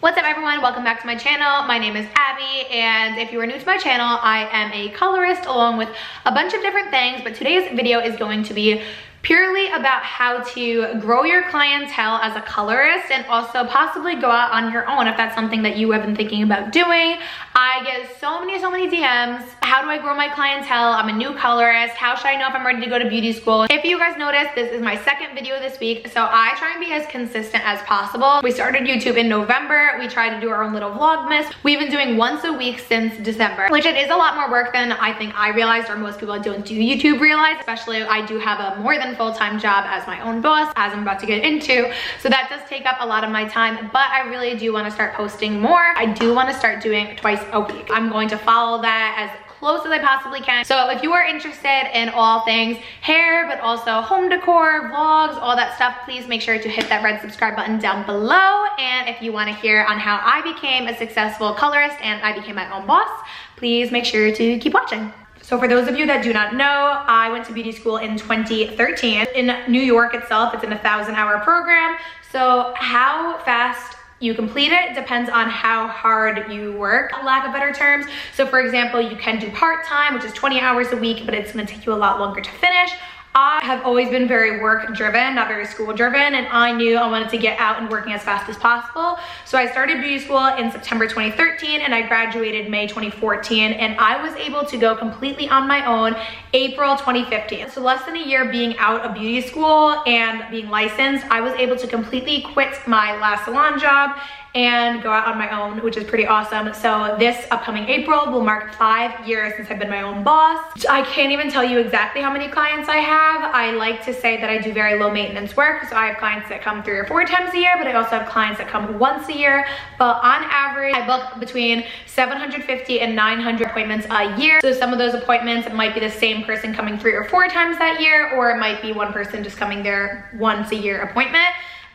What's up everyone, welcome back to my channel. My name is Abby, and if you are new to my channel, I am a colorist along with a bunch of different things, but today's video is going to be purely about how to grow your clientele as a colorist and also possibly go out on your own if that's something that you have been thinking about doing. I get so many DMs. How do I grow my clientele? I'm a new colorist. How should I know if I'm ready to go to beauty school? If you guys noticed, this is my second video this week, so I try and be as consistent as possible. We started YouTube in November. We try to do our own little vlogmas. We've been doing once a week since December, which it is a lot more work than I think I realized, or most people that don't do YouTube realize, especially I do have a more than full-time job as my own boss, as I'm about to get into, so that does take up a lot of my time, but I really do want to start posting more. I do want to start doing twice a week. I'm going to follow that as close as I possibly can. So if you are interested in all things hair, but also home decor, vlogs, all that stuff, please make sure to hit that red subscribe button down below. And if you want to hear on how I became a successful colorist and I became my own boss, please make sure to keep watching. So for those of you that do not know, I went to beauty school in 2013. In New York itself, it's an 1,000-hour program. So how fast you complete it depends on how hard you work, for lack of better terms. So for example, you can do part-time, which is 20 hours a week, but it's gonna take you a lot longer to finish. I have always been very work driven, not very school driven, and I knew I wanted to get out and working as fast as possible. So I started beauty school in September 2013 and I graduated May 2014, and I was able to go completely on my own April 2015. So less than a year being out of beauty school and being licensed, I was able to completely quit my last salon job and go out on my own, which is pretty awesome. So this upcoming April will mark 5 years since I've been my own boss. I can't even tell you exactly how many clients I have. I like to say that I do very low maintenance work. So I have clients that come 3 or 4 times a year, but I also have clients that come once a year. But on average, I book between 750 and 900 appointments a year. So some of those appointments, it might be the same person coming 3 or 4 times that year, or it might be one person just coming there once a year appointment.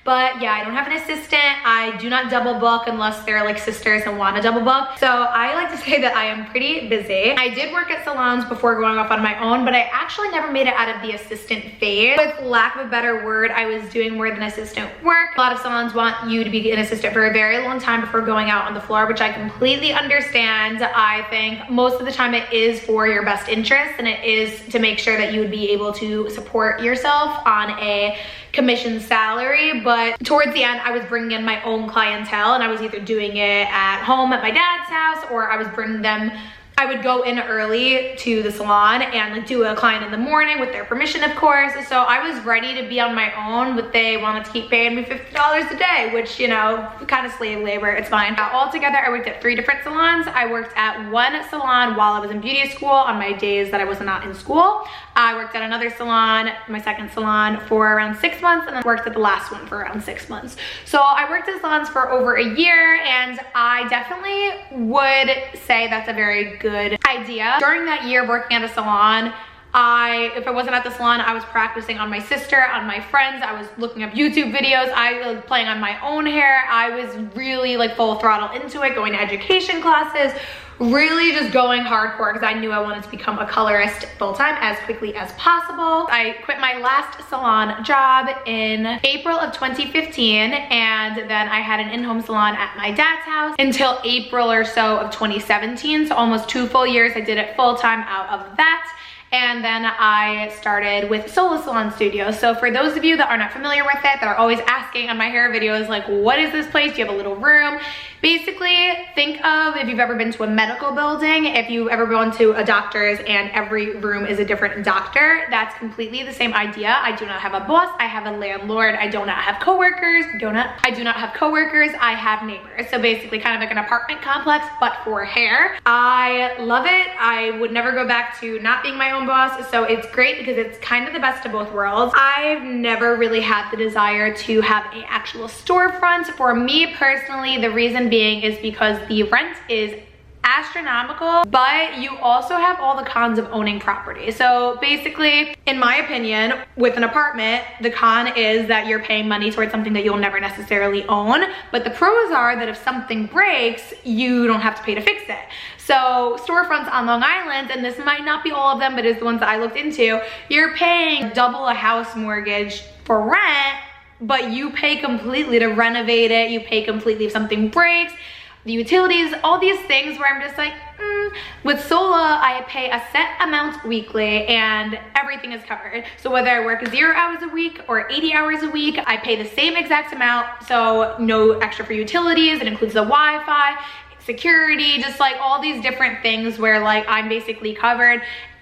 But yeah, I don't have an assistant. I do not double book unless they're like sisters and want to double book. So I like to say that I am pretty busy. I did work at salons before going off on my own, but I actually never made it out of the assistant phase. With lack of a better word, I was doing more than assistant work. A lot of salons want you to be an assistant for a very long time before going out on the floor, which I completely understand. I think most of the time it is for your best interest, and it is to make sure that you would be able to support yourself on a commission salary. But towards the end, I was bringing in my own clientele, and I was either doing it at home at my dad's house, or I was bringing them, I would go in early to the salon and like do a client in the morning with their permission, of course. So I was ready to be on my own, but they wanted to keep paying me $50 a day, which, you know, kind of slave labor, it's fine. Altogether, I worked at 3 different salons. I worked at one salon while I was in beauty school on my days that I was not in school. I worked at another salon, my second salon, for around 6 months, and then worked at the last one for around 6 months. So I worked at salons for over a year, and I definitely would say that's a very good idea. During that year working at a salon, if I wasn't at the salon, I was practicing on my sister, on my friends. I was looking up YouTube videos. I was playing on my own hair. I was really like full throttle into it, going to education classes, really just going hardcore because I knew I wanted to become a colorist full-time as quickly as possible. I quit my last salon job in April of 2015, and then I had an in-home salon at my dad's house until April or so of 2017. So almost 2 full years I did it full-time out of that. And then I started with Solo Salon Studio. So for those of you that are not familiar with it, that are always asking on my hair videos, like, what is this place? Do you have a little room? Basically, think of if you've ever been to a medical building, if you've ever gone to a doctor's and every room is a different doctor, that's completely the same idea. I do not have a boss, I have a landlord, I do not have coworkers, I do not have coworkers, I have neighbors. So basically kind of like an apartment complex, but for hair. I love it. I would never go back to not being my own boss, so it's great because it's kind of the best of both worlds. I've never really had the desire to have an actual storefront. For me personally, the reason being is because the rent is astronomical, but you also have all the cons of owning property. So basically, in my opinion, with an apartment, the con is that you're paying money towards something that you'll never necessarily own, but the pros are that if something breaks, you don't have to pay to fix it. So storefronts on Long Island, and this might not be all of them, but it's the ones that I looked into, you're paying double a house mortgage for rent but you pay completely to renovate it. You pay completely if something breaks, the utilities, all these things where I'm just like, With Sola, I pay a set amount weekly and everything is covered. So whether I work 0 hours a week or 80 hours a week, I pay the same exact amount. So no extra for utilities. It includes the Wi-Fi, security, just like all these different things where like I'm basically covered.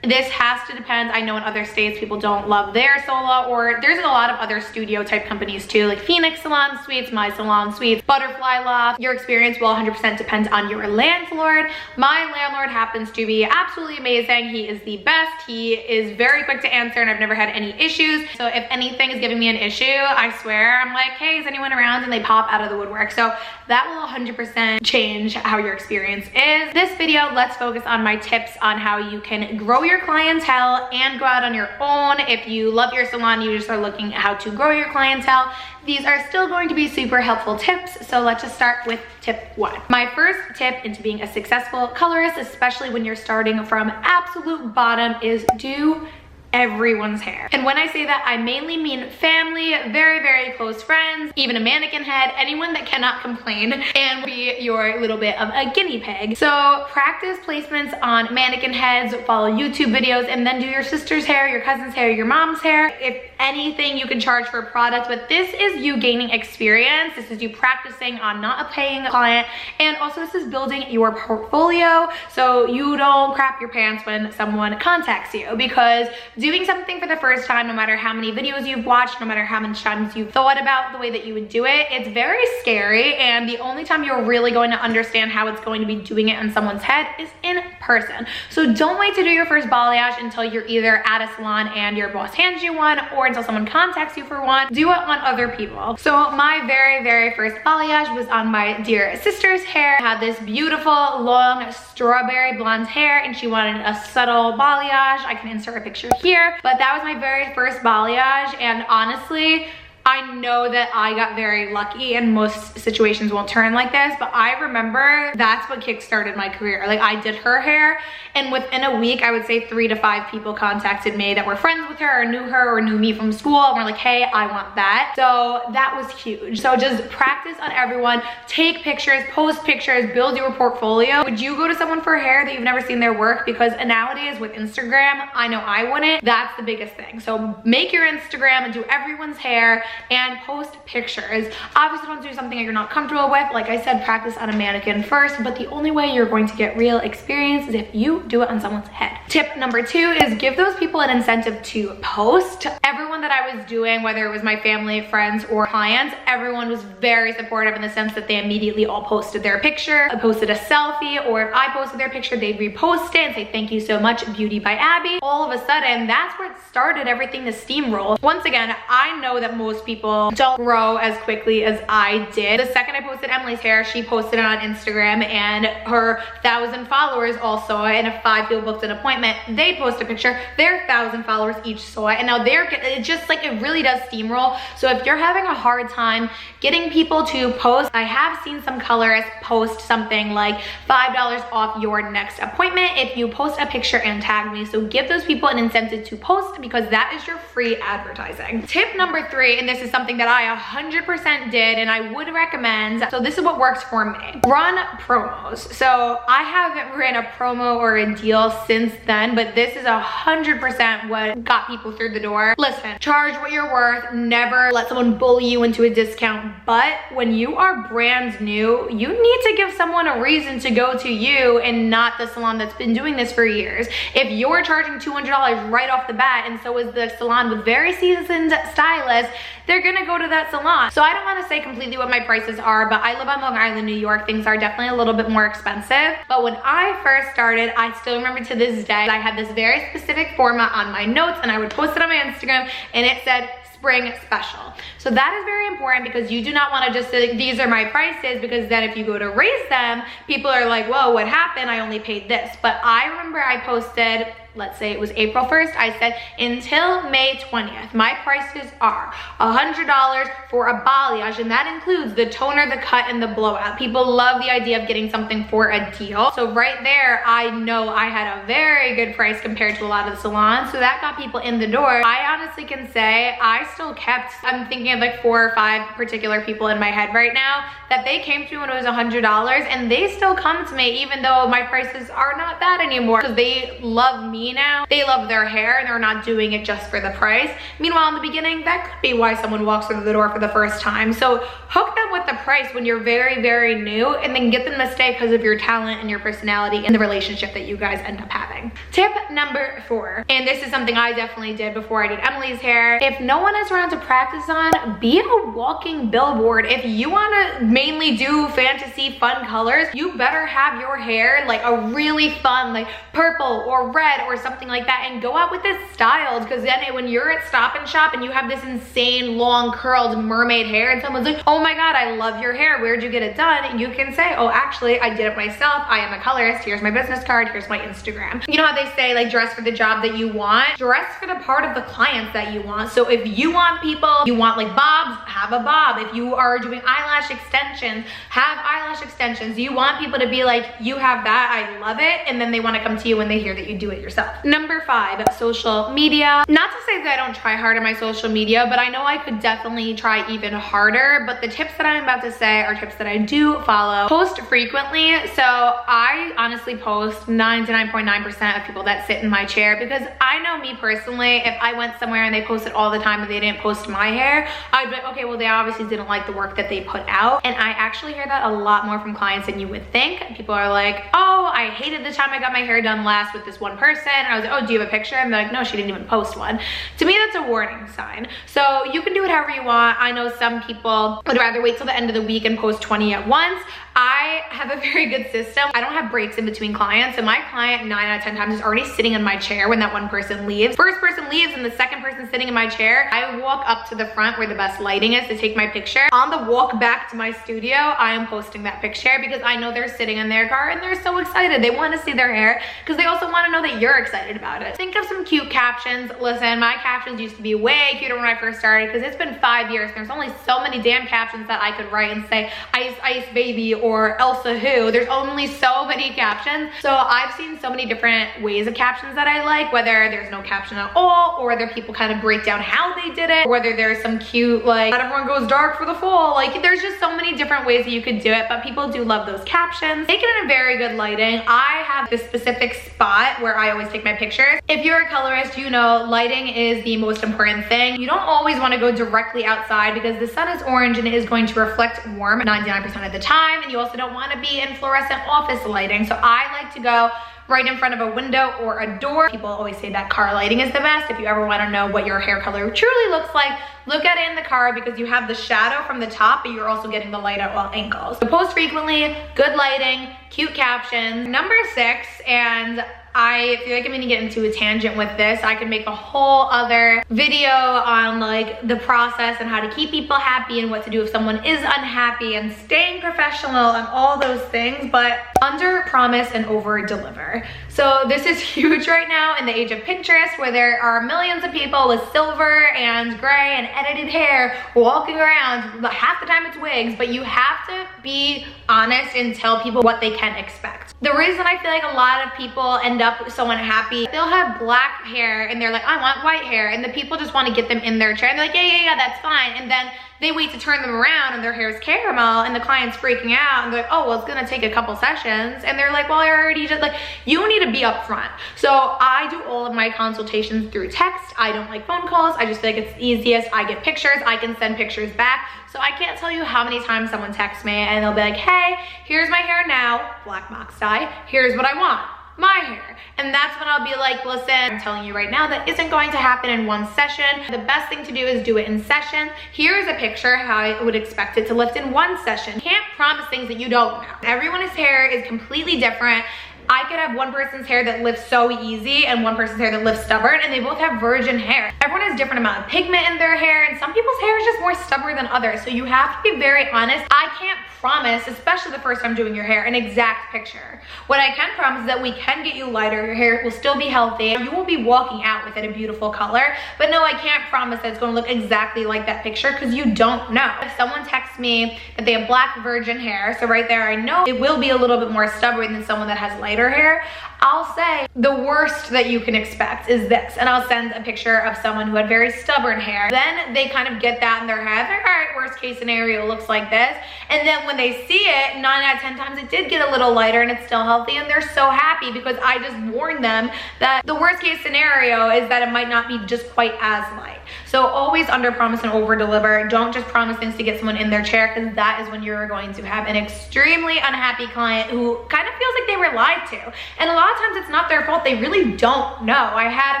This has to depend. I know in other states people don't love their Sola, or there's a lot of other studio type companies too, like Phoenix Salon Suites, My Salon Suites, Butterfly Loft. Your experience will 100% depend on your landlord. My landlord happens to be absolutely amazing. He is the best. He is very quick to answer and I've never had any issues. So if anything is giving me an issue, I swear, I'm like, hey, is anyone around? And they pop out of the woodwork. So that will 100% change how your experience is. This video, let's focus on my tips on how you can grow your clientele and go out on your own. If you love your salon, you just are looking at how to grow your clientele, these are still going to be super helpful tips. So let's just start with tip 1. My first tip into being a successful colorist, especially when you're starting from absolute bottom, is do everyone's hair. And when I say that, I mainly mean family, very, very close friends, even a mannequin head, anyone that cannot complain and be your little bit of a guinea pig. So practice placements on mannequin heads, follow YouTube videos, and then do your sister's hair, your cousin's hair, your mom's hair. If anything, you can charge for a product, but this is you gaining experience. This is you practicing on not a paying client. And also this is building your portfolio so you don't crap your pants when someone contacts you, because doing something for the first time, no matter how many videos you've watched, no matter how many times you've thought about the way that you would do it, it's very scary. And the only time you're really going to understand how it's going to be doing it on someone's head is in person. So don't wait to do your first balayage until you're either at a salon and your boss hands you one, or until someone contacts you for one. Do it on other people. So my very, very first balayage was on my dear sister's hair. I had this beautiful, long, strawberry blonde hair, and she wanted a subtle balayage. I can insert a picture here. But that was my very first balayage, and honestly, I know that I got very lucky and most situations won't turn like this, but I remember that's what kickstarted my career. Like, I did her hair, and within a week, I would say 3 to 5 people contacted me that were friends with her or knew me from school and were like, hey, I want that. So that was huge. So just practice on everyone, take pictures, post pictures, build your portfolio. Would you go to someone for hair that you've never seen their work? Because nowadays with Instagram, I know I wouldn't. That's the biggest thing. So make your Instagram and do everyone's hair and post pictures. Obviously don't do something that you're not comfortable with. Like I said, practice on a mannequin first, but the only way you're going to get real experience is if you do it on someone's head. Tip number 2 is give those people an incentive to post. Everyone that I was doing, whether it was my family, friends, or clients, everyone was very supportive in the sense that they immediately all posted their picture. I posted a selfie, or if I posted their picture, they'd repost it and say, thank you so much, Beauty by Abby. All of a sudden, that's what started everything to steamroll. Once again, I know that most people don't grow as quickly as I did. The second I posted Emily's hair, she posted it on Instagram, and her 1,000 followers all saw it. And if 5 people booked an appointment, they post a picture, their 1,000 followers each saw it, and now it's just like, it really does steamroll. So if you're having a hard time getting people to post, I have seen some colorists post something like $5 off your next appointment if you post a picture and tag me. So give those people an incentive to post, because that is your free advertising. Tip number 3, and this is something that I 100% did and I would recommend. So this is what works for me. Run promos. So I haven't ran a promo or a deal since then, but this is 100% what got people through the door. Listen, charge what you're worth. Never let someone bully you into a discount. But when you are brand new, you need to give someone a reason to go to you and not the salon that's been doing this for years. If you're charging $200 right off the bat, and so is the salon with very seasoned stylists, they're gonna go to that salon. So I don't wanna say completely what my prices are, but I live on Long Island, New York. Things are definitely a little bit more expensive. But when I first started, I still remember to this day, I had this very specific format on my notes, and I would post it on my Instagram, and it said spring special. So that is very important, because you do not want to just say these are my prices, because then if you go to raise them, people are like, whoa, what happened? I only paid this. But I remember I posted let's say it was April 1st, I said until May 20th, my prices are $100 for a balayage, and that includes the toner, the cut, and the blowout. People love the idea of getting something for a deal. So right there, I know I had a very good price compared to a lot of the salons, so that got people in the door. I honestly can say I still kept, I'm thinking of like 4 or 5 particular people in my head right now that they came to me when it was $100, and they still come to me even though my prices are not that anymore, because they love me now. They love their hair and they're not doing it just for the price. Meanwhile, in the beginning, that could be why someone walks through the door for the first time. So hook them with the price when you're very, very new, and then get them to stay because of your talent and your personality and the relationship that you guys end up having. Tip number 4, and this is something I definitely did before I did Emily's hair. If no one is around to practice on, be a walking billboard. If you want to mainly do fantasy fun colors, you better have your hair like a really fun like purple or red or something like that, and go out with this styled, because then when you're at Stop and Shop and you have this insane long curled mermaid hair and someone's like, oh my god, I love your hair, where'd you get it done? You can say, oh actually I did it myself, I am a colorist, here's my business card, here's my Instagram. You know how they say like dress for the job that you want, dress for the part of the clients that you want. So if you want people, you want like bobs, have a bob. If you are doing eyelash extensions, have eyelash extensions. You want people to be like, you have that, I love it, and then they want to come to you when they hear that you do it yourself. Number 5, social media. Not to say that I don't try hard on my social media, but I know I could definitely try even harder. But the tips that I'm about to say are tips that I do follow. Post frequently. So I honestly post 99.9% of people that sit in my chair, because I know me personally, if I went somewhere and they posted all the time and they didn't post my hair, I'd be like, okay, well they obviously didn't like the work that they put out. And I actually hear that a lot more from clients than you would think. People are like, oh, I hated the time I got my hair done last with this one person. And I was like, oh, do you have a picture? And they're like, no, she didn't even post one. To me, that's a warning sign. So you can do it however you want. I know some people would rather wait till the end of the week and post 20 at once. I have a very good system. I don't have breaks in between clients. So my client 9 out of 10 times is already sitting in my chair when that one person leaves. First person leaves and the second person sitting in my chair, I walk up to the front where the best lighting is to take my picture. On the walk back to my studio, I am posting that picture because I know they're sitting in their car and they're so excited. They want to see their hair because they also want to know that you're excited about it. Think of some cute captions. Listen, my captions used to be way cuter when I first started because it's been 5 years. There's only so many damn captions that I could write and say ice ice baby or Elsa who. There's only so many captions. So I've seen so many different ways of captions that I like, whether there's no caption at all, or whether people kind of break down how they did it, or whether there's some cute like not everyone goes dark for the fall. Like there's just so many different ways that you could do it, but people do love those captions. Take it in a very good lighting. I have this specific spot where I always take my pictures. If you're a colorist, you know lighting is the most important thing. You don't always want to go directly outside because the sun is orange and it is going to reflect warm 99% of the time, and you also don't want to be in fluorescent office lighting. So I like to go right in front of a window or a door. People always say that car lighting is the best. If you ever want to know what your hair color truly looks like, look at it in the car because you have the shadow from the top, but you're also getting the light at all angles. So post frequently, good lighting, cute captions. Number 6, and I feel like I'm gonna get into a tangent with this. I could make a whole other video on like the process and how to keep people happy and what to do if someone is unhappy and staying professional and all those things, but under promise and over deliver. So this is huge right now in the age of Pinterest, where there are millions of people with silver and gray and edited hair walking around. Half the time it's wigs, but you have to be honest and tell people what they can expect. The reason I feel like a lot of people end up so unhappy, they'll have black hair and they're like, I want white hair, and the people just want to get them in their chair and they're like, yeah, that's fine, and then they wait to turn them around and their hair is caramel and the client's freaking out and they're like, oh, well, it's gonna take a couple sessions, and they're like, well, I already just like, you need to be upfront. So I do all of my consultations through text. I don't like phone calls. I just feel like it's easiest. I get pictures, I can send pictures back. So I can't tell you how many times someone texts me and they'll be like, hey, here's my hair now, black box dye, here's what I want, my hair. And that's when I'll be like, listen, I'm telling you right now, that isn't going to happen in one session. The best thing to do is do it in session. Here's a picture how I would expect it to lift in one session. You can't promise things that you don't know. Everyone's hair is completely different. I could have one person's hair that lifts so easy and one person's hair that lifts stubborn, and they both have virgin hair. Everyone has different amount of pigment in their hair, and some people's hair is just more stubborn than others. So you have to be very honest. I can't promise, especially the first time doing your hair, an exact picture. What I can promise is that we can get you lighter. Your hair will still be healthy. You will be walking out with it a beautiful color. But no, I can't promise that it's going to look exactly like that picture because you don't know. If someone texts me that they have black virgin hair, so right there I know it will be a little bit more stubborn than someone that has lighter hair, I'll say the worst that you can expect is this, and I'll send a picture of someone who had very stubborn hair. Then they kind of get that in their head. They're, all right, worst case scenario looks like this. And then when they see it, 9 out of 10 times it did get a little lighter and it's still healthy, and they're so happy because I just warned them that the worst case scenario is that it might not be just quite as light. So always under promise and over deliver. Don't just promise things to get someone in their chair, because that is when you're going to have an extremely unhappy client who kind of feels like they were lied to. And a lot of times it's not their fault. They really don't know. I had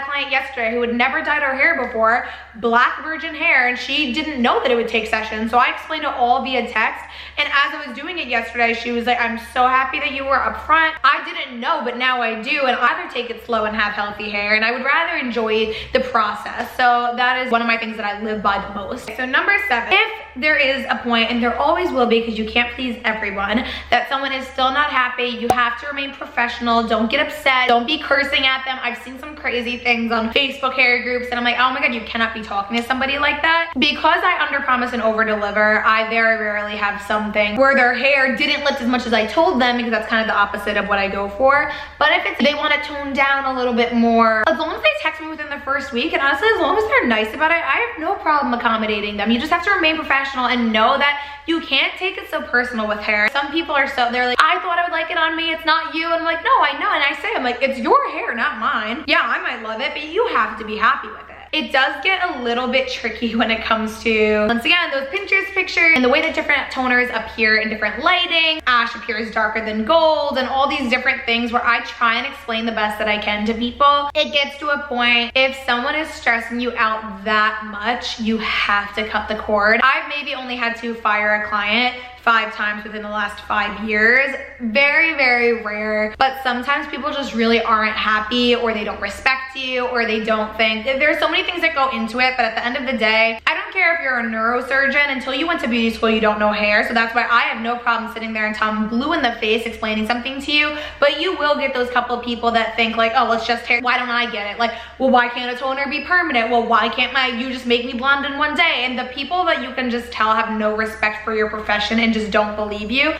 a client yesterday who had never dyed her hair before, black virgin hair, and she didn't know that it would take sessions. So I explained it all via text. And as I was doing it yesterday, she was like, I'm so happy that you were upfront. I didn't know, but now I do. And I'd rather take it slow and have healthy hair. And I would rather enjoy the process. So that is one of my things that I live by the most. So number 7, if there is a point, and there always will be because you can't please everyone, that someone is still not happy, you have to remain professional. Don't get upset. Don't be cursing at them. I've seen some crazy things on Facebook hair groups and I'm like, oh my God, you cannot be talking to somebody like that. Because I under promise and over deliver, I very rarely have something where their hair didn't lift as much as I told them, because that's kind of the opposite of what I go for. But if it's, they want to tone down a little bit more, as long as they text me within the first week, and honestly, as long as they're nice about it, I have no problem accommodating them. You just have to remain professional and know that you can't take it so personal with hair. Some people are so, they're like, I thought I would like it on me, it's not you. And I'm like, no, I know. And I say, I'm like, it's your hair, not mine. Yeah, I might love it, but you have to be happy with it. It does get a little bit tricky when it comes to, once again, those Pinterest pictures and the way that different toners appear in different lighting. Ash appears darker than gold and all these different things where I try and explain the best that I can to people. It gets to a point, if someone is stressing you out that much, you have to cut the cord. I've maybe only had to fire a client 5 times within the last 5 years. Very, very rare. But sometimes people just really aren't happy, or they don't respect you, or they don't think. There's so many things that go into it, but at the end of the day, I don't care if you're a neurosurgeon. Until you went to beauty school, you don't know hair. So that's why I have no problem sitting there and telling blue in the face explaining something to you. But you will get those couple people that think like, oh, it's just hair. Why don't I get it? Like, well, why can't a toner be permanent? Well, why can't you just make me blonde in one day? And the people that you can just tell have no respect for your profession and just don't believe you,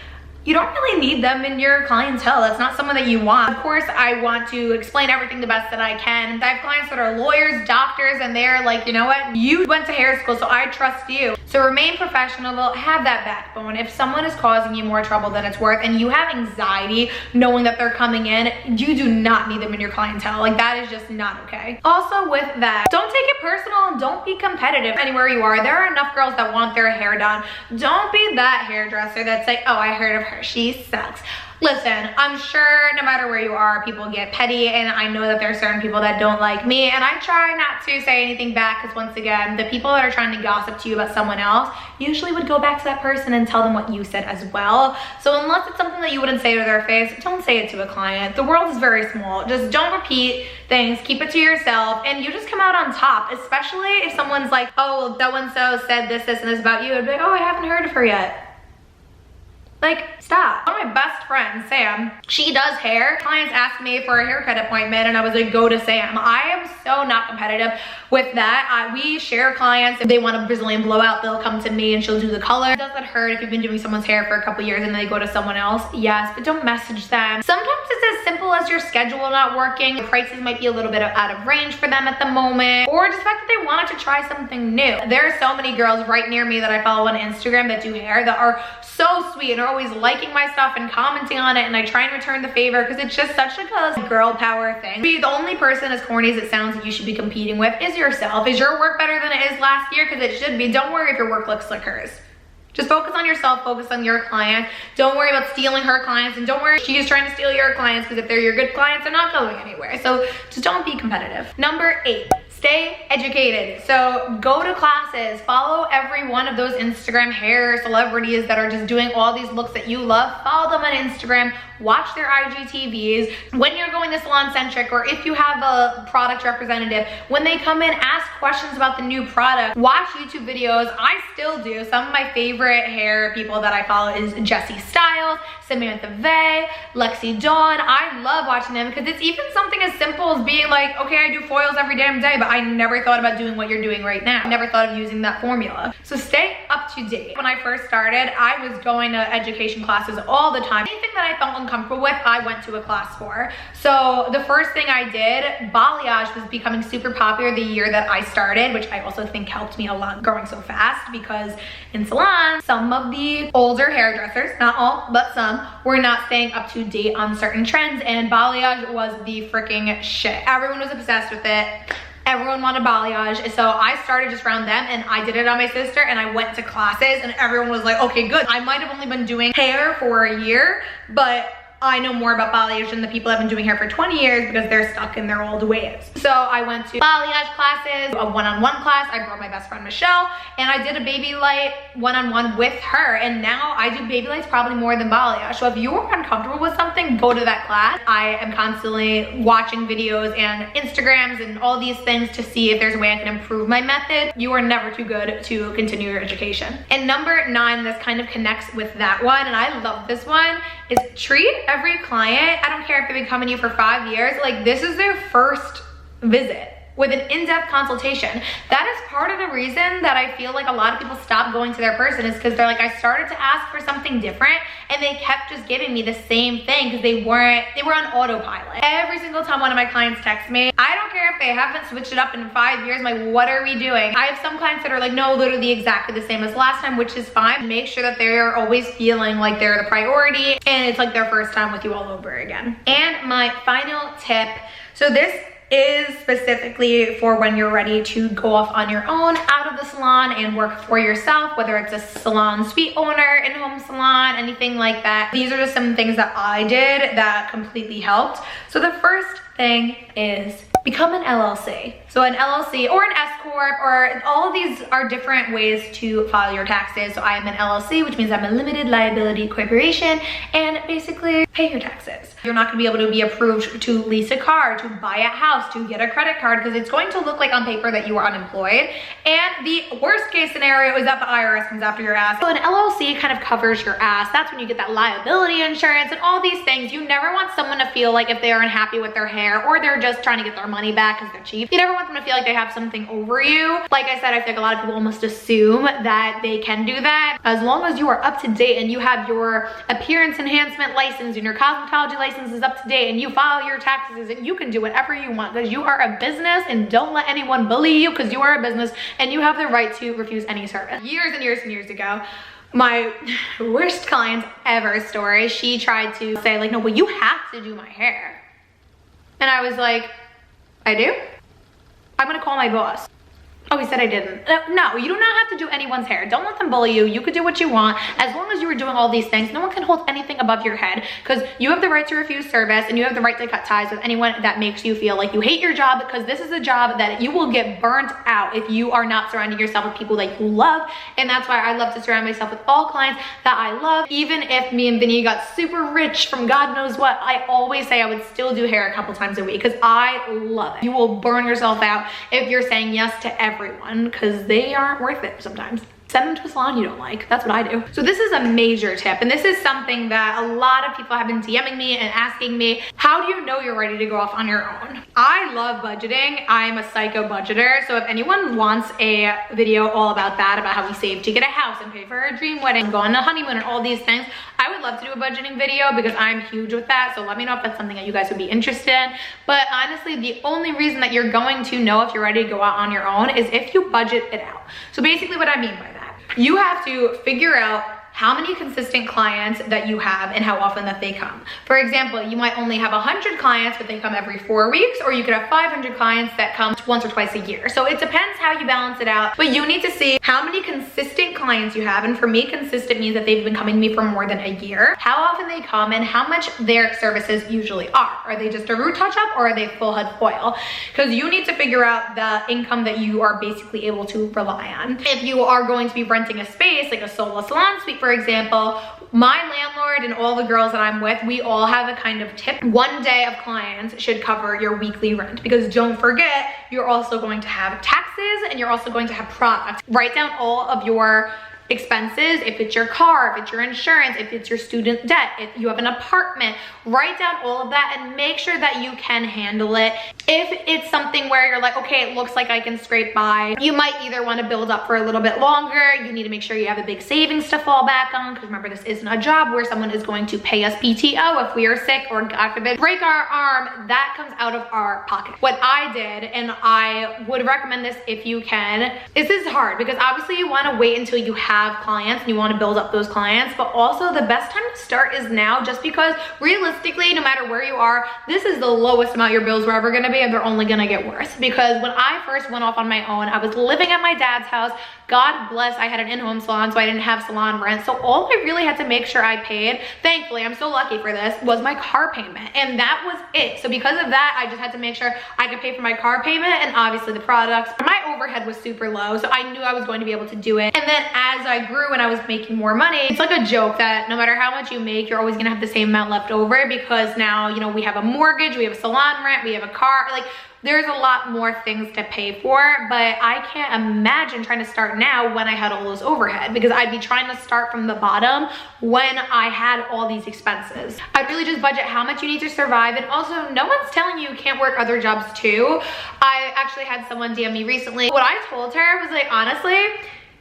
you don't really need them in your clientele. That's not someone that you want. Of course, I want to explain everything the best that I can. I have clients that are lawyers, doctors, and they're like, you know what? You went to hair school, so I trust you. So remain professional, have that backbone. If someone is causing you more trouble than it's worth, and you have anxiety knowing that they're coming in, you do not need them in your clientele. Like, that is just not okay. Also with that, don't take it personal and don't be competitive anywhere you are. There are enough girls that want their hair done. Don't be that hairdresser that's like, oh, I heard of her, she sucks. Listen, I'm sure no matter where you are, people get petty, and I know that there are certain people that don't like me, and I try not to say anything back, because once again, the people that are trying to gossip to you about someone else usually would go back to that person and tell them what you said as well. So unless it's something that you wouldn't say to their face, don't say it to a client. The world is very small. Just don't repeat things, keep it to yourself, and you just come out on top. Especially if someone's like, oh, well, so-and-so said this, and this about you. I'd be like, oh, I haven't heard of her yet. Like, stop. One of my best friends, Sam, she does hair. Clients ask me for a haircut appointment, and I was like, go to Sam. I am so not competitive with that. We share clients. If they want a Brazilian blowout, they'll come to me and she'll do the color. Does that hurt if you've been doing someone's hair for a couple years and then they go to someone else? Yes, but don't message them. Sometimes it's as simple as your schedule not working. The prices might be a little bit out of range for them at the moment, or just the fact that they wanted to try something new. There are so many girls right near me that I follow on Instagram that do hair that are so sweet and are always liking my stuff and commenting on it, and I try and return the favor because it's just such like a girl power thing. The only person, as corny as it sounds, that you should be competing with is yourself. Is your work better than it is last year? Because it should be. Don't worry if your work looks like hers. Just focus on yourself, focus on your client. Don't worry about stealing her clients, and don't worry if she's trying to steal your clients, because if they're your good clients, they're not going anywhere. So just don't be competitive. Number 8. stay educated. So go to classes, follow every one of those Instagram hair celebrities that are just doing all these looks that you love. Follow them on Instagram, watch their IGTVs. When you're going to salon centric, or if you have a product representative, when they come in, ask questions about the new product. Watch YouTube videos. I still do. Some of my favorite hair people that I follow is Jessie Styles, Samantha Vey, Lexi Dawn. I love watching them because it's even something as simple as being like, okay, I do foils every damn day, but I never thought about doing what you're doing right now. I never thought of using that formula. So stay up to date. When I first started, I was going to education classes all the time. Anything that I felt uncomfortable with, I went to a class for. So the first thing I did, balayage was becoming super popular the year that I started, which I also think helped me a lot growing so fast, because in salons, some of the older hairdressers, not all, but some, were not staying up to date on certain trends, and balayage was the freaking shit. Everyone was obsessed with it. Everyone wanted balayage, so I started just around them, and I did it on my sister, and I went to classes, and everyone was like, okay, good. I might have only been doing hair for a year, but I know more about balayage than the people that have been doing hair for 20 years because they're stuck in their old ways. So I went to balayage classes, a one-on-one class. I brought my best friend Michelle, and I did a baby light one-on-one with her, and now I do baby lights probably more than balayage. So if you are uncomfortable with something, go to that class. I am constantly watching videos and Instagrams and all these things to see if there's a way I can improve my method. You are never too good to continue your education. And number 9, this kind of connects with that one, and I love this one, is treat every client, I don't care if they've been coming to you for 5 years, like this is their first visit with an in-depth consultation. That is part of the reason that I feel like a lot of people stop going to their person, is because they're like, I started to ask for something different and they kept just giving me the same thing because they were on autopilot. Every single time one of my clients texts me, I don't care if they haven't switched it up in 5 years, I'm like, what are we doing? I have some clients that are like, no, literally exactly the same as last time, which is fine. Make sure that they're always feeling like they're the priority and it's like their first time with you all over again. And my final tip, so this is specifically for when you're ready to go off on your own out of the salon and work for yourself, whether it's a salon suite owner, in-home salon, anything like that. These are just some things that I did that completely helped. So the first thing is become an LLC. So an LLC or an S Corp, or all of these are different ways to file your taxes. So I am an LLC, which means I'm a limited liability corporation, and basically pay your taxes. You're not gonna be able to be approved to lease a car, to buy a house, to get a credit card, because it's going to look like on paper that you are unemployed. And the worst case scenario is that the IRS comes after your ass. So an LLC kind of covers your ass. That's when you get that liability insurance and all these things. You never want someone to feel like if they are unhappy with their hair, or they're just trying to get their money back because they're cheap, you never want them to feel like they have something over you. Like I said, I think a lot of people almost assume that they can do that. As long as you are up to date and you have your appearance enhancement license and your cosmetology license is up to date and you file your taxes, and you can do whatever you want because you are a business, and don't let anyone bully you because you are a business and you have the right to refuse any service. Years and years and years ago, my worst client ever story, she tried to say like, no, well, you have to do my hair. And I was like, I do? I'm gonna call my boss. Oh, he said I didn't. No, you do not have to do anyone's hair. Don't let them bully you. You could do what you want. As long as you are doing all these things, no one can hold anything above your head, because you have the right to refuse service and you have the right to cut ties with anyone that makes you feel like you hate your job, because this is a job that you will get burnt out if you are not surrounding yourself with people that you love. And that's why I love to surround myself with all clients that I love. Even if me and Vinny got super rich from God knows what, I always say I would still do hair a couple times a week because I love it. You will burn yourself out if you're saying yes to everyone, because they aren't worth it sometimes. Send them to a salon you don't like. That's what I do. So this is a major tip, and this is something that a lot of people have been DMing me and asking me, how do you know you're ready to go off on your own? I love budgeting. I'm a psycho budgeter. So if anyone wants a video all about that, about how we save to get a house and pay for our dream wedding, go on a honeymoon and all these things, I would love to do a budgeting video because I'm huge with that. So let me know if that's something that you guys would be interested in. But honestly, the only reason that you're going to know if you're ready to go out on your own is if you budget it out. So basically what I mean by that, you have to figure out how many consistent clients that you have and how often that they come. For example, you might only have 100 clients, but they come every 4 weeks, or you could have 500 clients that come once or twice a year. So it depends how you balance it out, but you need to see how many consistent clients you have. And for me, consistent means that they've been coming to me for more than a year, how often they come, and how much their services usually are. Are they just a root touch-up, or are they full head foil? Because you need to figure out the income that you are basically able to rely on. If you are going to be renting a space, like a solo salon suite, for example, my landlord and all the girls that I'm with, we all have a kind of tip. 1 day of clients should cover your weekly rent, because don't forget, you're also going to have taxes and you're also going to have products. Write down all of your expenses. If it's your car, if it's your insurance, if it's your student debt, if you have an apartment, write down all of that and make sure that you can handle it. If it's something where you're like, okay, it looks like I can scrape by, you might either want to build up for a little bit longer. You need to make sure you have a big savings to fall back on, because remember, this isn't a job where someone is going to pay us PTO if we are sick or, God forbid, break our arm. That comes out of our pocket. What I did, and I would recommend this if you can, this is hard because obviously you want to wait until you have clients and you want to build up those clients, but also the best time to start is now, just because realistically, no matter where you are, this is the lowest amount your bills were ever going to be, and they're only going to get worse. Because when I first went off on my own, I was living at my dad's house. God bless, I had an in-home salon, so I didn't have salon rent. So all I really had to make sure I paid, thankfully, I'm so lucky for this, was my car payment. And that was it. So because of that, I just had to make sure I could pay for my car payment and obviously the products. My overhead was super low, so I knew I was going to be able to do it. And then as I grew and I was making more money, it's like a joke that no matter how much you make, you're always gonna have the same amount left over, because now, you know, we have a mortgage, we have a salon rent, we have a car, like, there's a lot more things to pay for. But I can't imagine trying to start now when I had all those overhead, because I'd be trying to start from the bottom when I had all these expenses. I'd really just budget how much you need to survive. And also, no one's telling you can't work other jobs too. I actually had someone DM me recently. What I told her was like, honestly,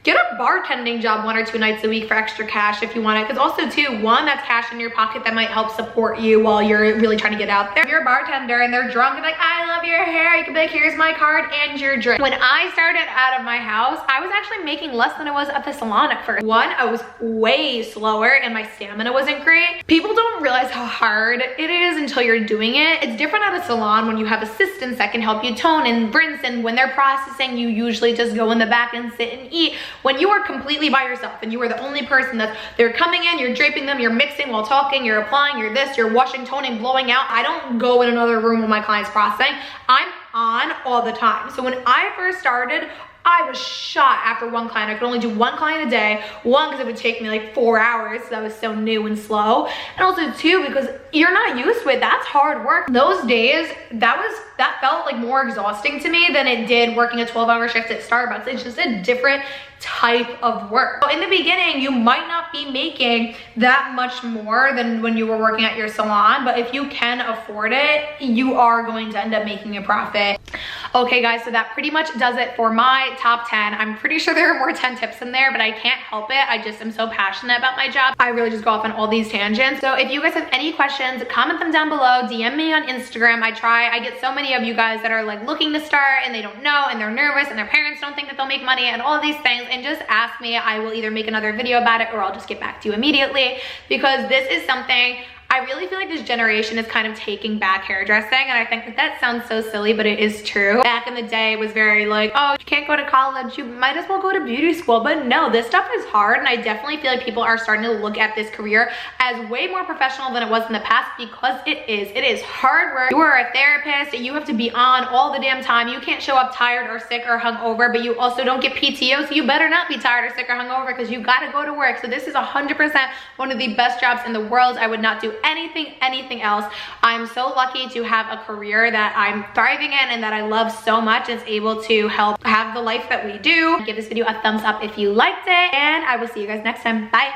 get a bartending job 1 or 2 nights a week for extra cash if you want it. Because also too, one, that's cash in your pocket that might help support you while you're really trying to get out there. If you're a bartender and they're drunk and like, I love your hair, you can be like, here's my card and your drink. When I started out of my house, I was actually making less than I was at the salon at first. One, I was way slower and my stamina wasn't great. People don't realize how hard it is until you're doing it. It's different at a salon when you have assistants that can help you tone and rinse, and when they're processing, you usually just go in the back and sit and eat. When you are completely by yourself and you are the only person that they're coming in, you're draping them, you're mixing while talking, you're applying, you're this, you're washing, toning, blowing out. I don't go in another room when my client's processing. I'm on all the time. So when I first started, I was shot after one client. I could only do 1 client a day. One, because it would take me like 4 hours, because I was so new and slow. And also 2, because you're not used to it. That's hard work. Those days, that felt like more exhausting to me than it did working a 12-hour shift at Starbucks. It's just a different type of work. So in the beginning, you might not be making that much more than when you were working at your salon, but if you can afford it, you are going to end up making a profit. Okay guys, so that pretty much does it for my top 10. I'm pretty sure there are more 10 tips in there, but I can't help it. I just am so passionate about my job. I really just go off on all these tangents. So if you guys have any questions, comment them down below, DM me on Instagram. I get so many of you guys that are like looking to start and they don't know and they're nervous and their parents don't think that they'll make money and all these things, and just ask me. I will either make another video about it or I'll just get back to you immediately, because this is something I really feel like this generation is kind of taking back hairdressing, and I think that sounds so silly, but it is true. Back in the day, it was very like, oh, you can't go to college, you might as well go to beauty school. But no, this stuff is hard, and I definitely feel like people are starting to look at this career as way more professional than it was in the past, because it is hard work. You are a therapist, you have to be on all the damn time. You can't show up tired or sick or hungover, but you also don't get PTO, so you better not be tired or sick or hungover, because you gotta go to work. So this is 100% one of the best jobs in the world. I would not do anything else. I'm so lucky to have a career that I'm thriving in and that I love so much. It's able to help have the life that we do. Give this video a thumbs up if you liked it, and I will see you guys next time. Bye.